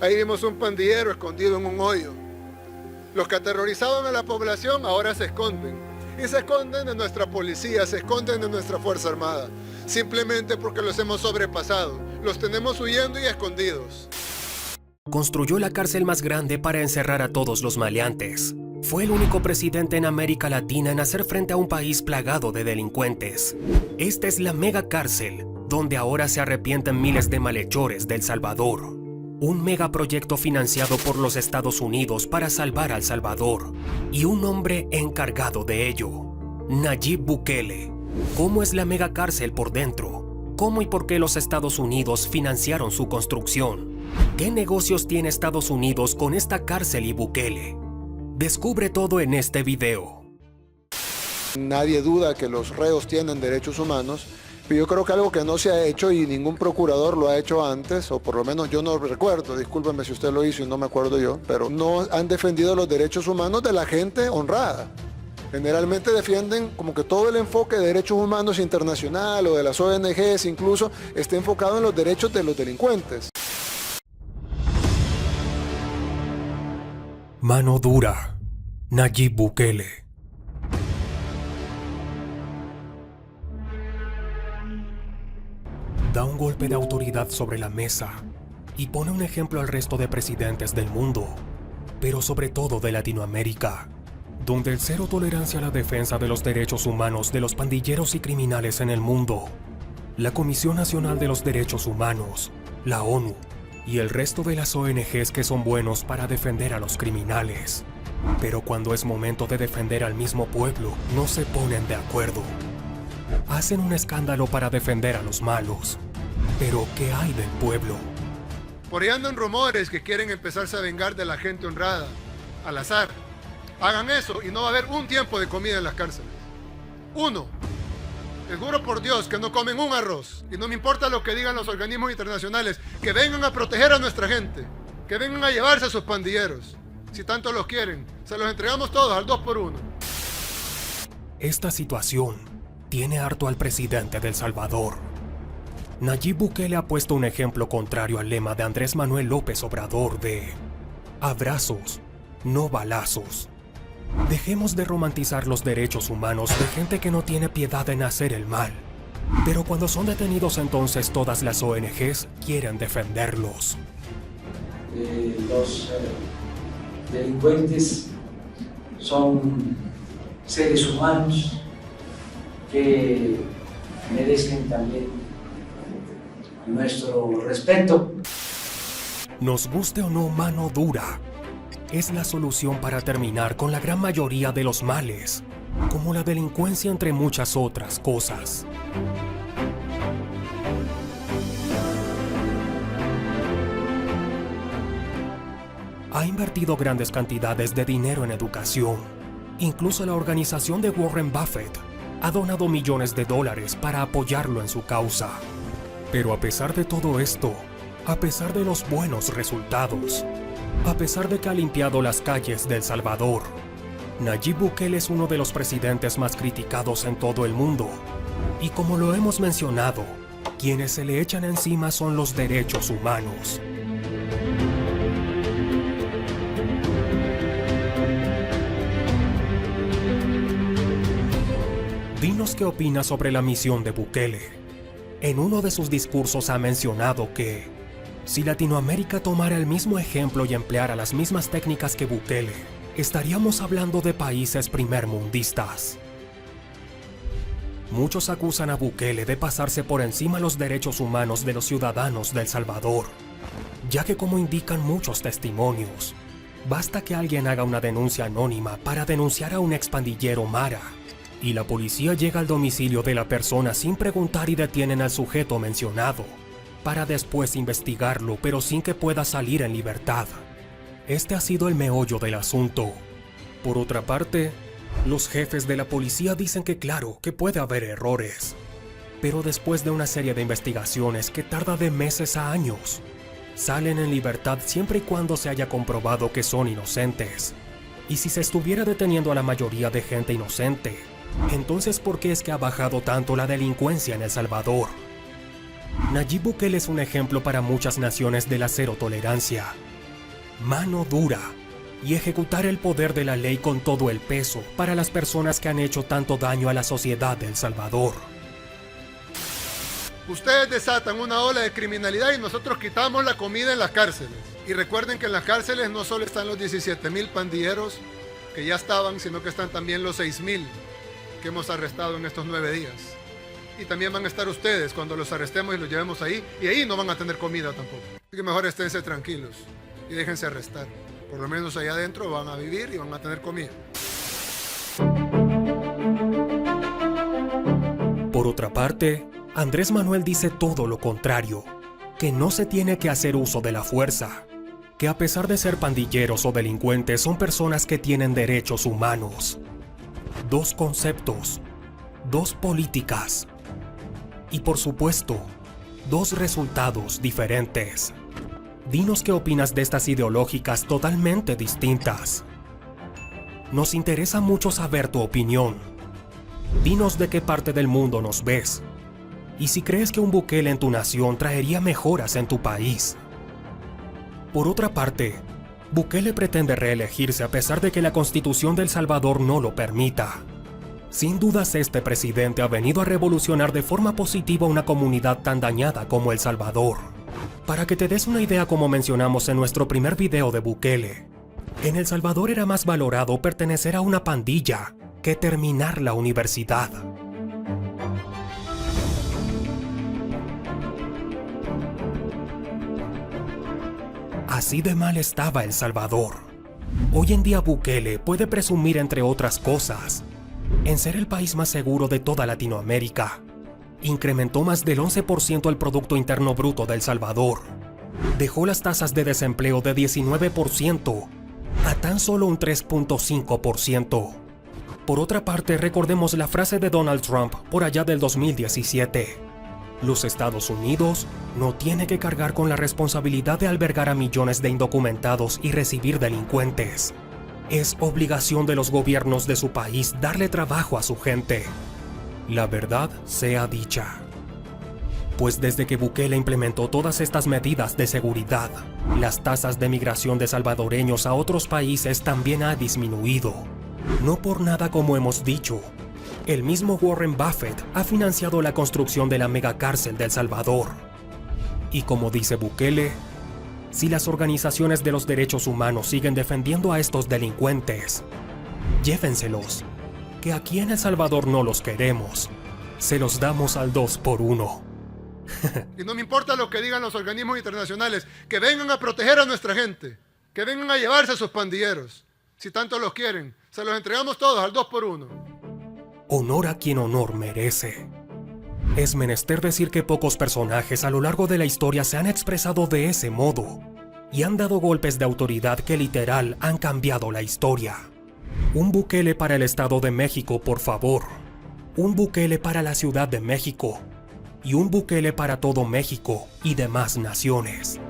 Ahí vimos un pandillero escondido en un hoyo. Los que aterrorizaban a la población ahora se esconden. Y se esconden de nuestra policía, se esconden de nuestra Fuerza Armada. Simplemente porque los hemos sobrepasado. Los tenemos huyendo y escondidos. Construyó la cárcel más grande para encerrar a todos los maleantes. Fue el único presidente en América Latina en hacer frente a un país plagado de delincuentes. Esta es la mega cárcel, donde ahora se arrepienten miles de malhechores de El Salvador. Un megaproyecto financiado por los Estados Unidos para salvar a El Salvador. Y un hombre encargado de ello, Nayib Bukele. ¿Cómo es la mega cárcel por dentro? ¿Cómo y por qué los Estados Unidos financiaron su construcción? ¿Qué negocios tiene Estados Unidos con esta cárcel y Bukele? Descubre todo en este video. Nadie duda que los reos tienen derechos humanos, pero yo creo que algo que no se ha hecho y ningún procurador lo ha hecho antes, o por lo menos yo no recuerdo, discúlpeme si usted lo hizo y no me acuerdo yo, pero no han defendido los derechos humanos de la gente honrada. Generalmente defienden como que todo el enfoque de derechos humanos internacional o de las ONGs incluso esté enfocado en los derechos de los delincuentes. Mano dura, Nayib Bukele. Da un golpe de autoridad sobre la mesa y pone un ejemplo al resto de presidentes del mundo, pero sobre todo de Latinoamérica, donde el cero tolerancia a la defensa de los derechos humanos de los pandilleros y criminales en el mundo, la Comisión Nacional de los Derechos Humanos, la ONU, y el resto de las ONGs que son buenos para defender a los criminales. Pero cuando es momento de defender al mismo pueblo, no se ponen de acuerdo. Hacen un escándalo para defender a los malos. Pero ¿qué hay del pueblo? Por ahí andan rumores que quieren empezarse a vengar de la gente honrada, al azar. Hagan eso y no va a haber un tiempo de comida en las cárceles. Uno. Les juro por Dios que no comen un arroz. Y no me importa lo que digan los organismos internacionales. Que vengan a proteger a nuestra gente. Que vengan a llevarse a sus pandilleros. Si tanto los quieren, se los entregamos todos al 2x1. Esta situación tiene harto al presidente de El Salvador. Nayib Bukele ha puesto un ejemplo contrario al lema de Andrés Manuel López Obrador de abrazos, no balazos. Dejemos de romantizar los derechos humanos de gente que no tiene piedad en hacer el mal. Pero cuando son detenidos, entonces todas las ONGs quieren defenderlos. Los delincuentes son seres humanos que merecen también nuestro respeto. Nos guste o no, mano dura es la solución para terminar con la gran mayoría de los males, como la delincuencia entre muchas otras cosas. Ha invertido grandes cantidades de dinero en educación. Incluso la organización de Warren Buffett ha donado millones de dólares para apoyarlo en su causa. Pero a pesar de todo esto, a pesar de los buenos resultados, a pesar de que ha limpiado las calles de El Salvador, Nayib Bukele es uno de los presidentes más criticados en todo el mundo. Y como lo hemos mencionado, quienes se le echan encima son los derechos humanos. Dinos qué opinas sobre la misión de Bukele. En uno de sus discursos ha mencionado que si Latinoamérica tomara el mismo ejemplo y empleara las mismas técnicas que Bukele, estaríamos hablando de países primermundistas. Muchos acusan a Bukele de pasarse por encima los derechos humanos de los ciudadanos de El Salvador, ya que como indican muchos testimonios, basta que alguien haga una denuncia anónima para denunciar a un expandillero Mara, y la policía llega al domicilio de la persona sin preguntar y detienen al sujeto mencionado, para después investigarlo, pero sin que pueda salir en libertad. Este ha sido el meollo del asunto. Por otra parte, los jefes de la policía dicen que claro, que puede haber errores, pero después de una serie de investigaciones que tarda de meses a años, salen en libertad siempre y cuando se haya comprobado que son inocentes. Y si se estuviera deteniendo a la mayoría de gente inocente, entonces ¿por qué es que ha bajado tanto la delincuencia en El Salvador? Nayib Bukele es un ejemplo para muchas naciones de la cero tolerancia, mano dura y ejecutar el poder de la ley con todo el peso para las personas que han hecho tanto daño a la sociedad de El Salvador. Ustedes desatan una ola de criminalidad y nosotros quitamos la comida en las cárceles. Y recuerden que en las cárceles no solo están los 17,000 pandilleros que ya estaban, sino que están también los 6,000 que hemos arrestado en estos 9 días. Y también van a estar ustedes cuando los arrestemos y los llevemos ahí. Y ahí no van a tener comida tampoco. Así que mejor esténse tranquilos y déjense arrestar. Por lo menos allá adentro van a vivir y van a tener comida. Por otra parte, Andrés Manuel dice todo lo contrario, que no se tiene que hacer uso de la fuerza, que a pesar de ser pandilleros o delincuentes son personas que tienen derechos humanos. Dos conceptos, dos políticas y por supuesto, dos resultados diferentes. Dinos qué opinas de estas ideológicas totalmente distintas. Nos interesa mucho saber tu opinión. Dinos de qué parte del mundo nos ves. Y si crees que un Bukele en tu nación traería mejoras en tu país. Por otra parte, Bukele pretende reelegirse a pesar de que la Constitución de El Salvador no lo permita. Sin dudas, este presidente ha venido a revolucionar de forma positiva una comunidad tan dañada como El Salvador. Para que te des una idea, como mencionamos en nuestro primer video de Bukele, en El Salvador era más valorado pertenecer a una pandilla que terminar la universidad. Así de mal estaba El Salvador. Hoy en día Bukele puede presumir, entre otras cosas, en ser el país más seguro de toda Latinoamérica. Incrementó más del 11% el Producto Interno Bruto de El Salvador. Dejó las tasas de desempleo de 19% a tan solo un 3.5%. Por otra parte, recordemos la frase de Donald Trump por allá del 2017. Los Estados Unidos no tiene que cargar con la responsabilidad de albergar a millones de indocumentados y recibir delincuentes. Es obligación de los gobiernos de su país darle trabajo a su gente. La verdad sea dicha. Pues desde que Bukele implementó todas estas medidas de seguridad, las tasas de migración de salvadoreños a otros países también ha disminuido. No por nada, como hemos dicho, el mismo Warren Buffett ha financiado la construcción de la megacárcel de El Salvador. Y como dice Bukele, si las organizaciones de los derechos humanos siguen defendiendo a estos delincuentes, llévenselos, que aquí en El Salvador no los queremos. Se los damos al 2x1. Y no me importa lo que digan los organismos internacionales, que vengan a proteger a nuestra gente, que vengan a llevarse a sus pandilleros. Si tanto los quieren, se los entregamos todos al 2x1. Honor a quien honor merece. Es menester decir que pocos personajes a lo largo de la historia se han expresado de ese modo y han dado golpes de autoridad que literal han cambiado la historia. Un Bukele para el Estado de México, por favor. Un Bukele para la Ciudad de México. Y un Bukele para todo México y demás naciones.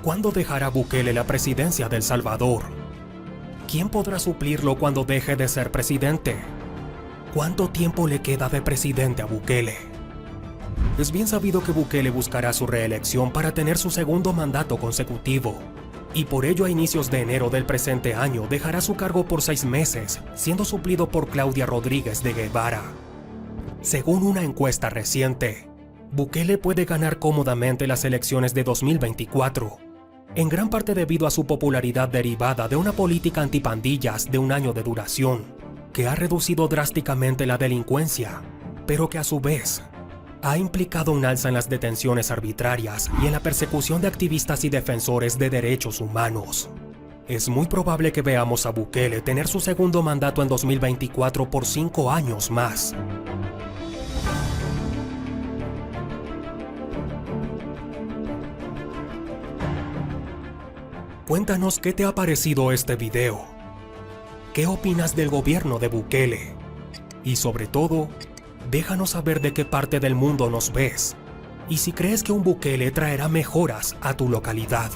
¿Cuándo dejará Bukele la presidencia de El Salvador? ¿Quién podrá suplirlo cuando deje de ser presidente? ¿Cuánto tiempo le queda de presidente a Bukele? Es bien sabido que Bukele buscará su reelección para tener su segundo mandato consecutivo, y por ello a inicios de enero del presente año dejará su cargo por 6 meses, siendo suplido por Claudia Rodríguez de Guevara. Según una encuesta reciente, Bukele puede ganar cómodamente las elecciones de 2024, en gran parte debido a su popularidad derivada de una política antipandillas de un año de duración, que ha reducido drásticamente la delincuencia, pero que a su vez ha implicado un alza en las detenciones arbitrarias y en la persecución de activistas y defensores de derechos humanos. Es muy probable que veamos a Bukele tener su segundo mandato en 2024 por 5 años más. Cuéntanos qué te ha parecido este video. ¿Qué opinas del gobierno de Bukele? Y sobre todo, déjanos saber de qué parte del mundo nos ves y si crees que un Bukele traerá mejoras a tu localidad.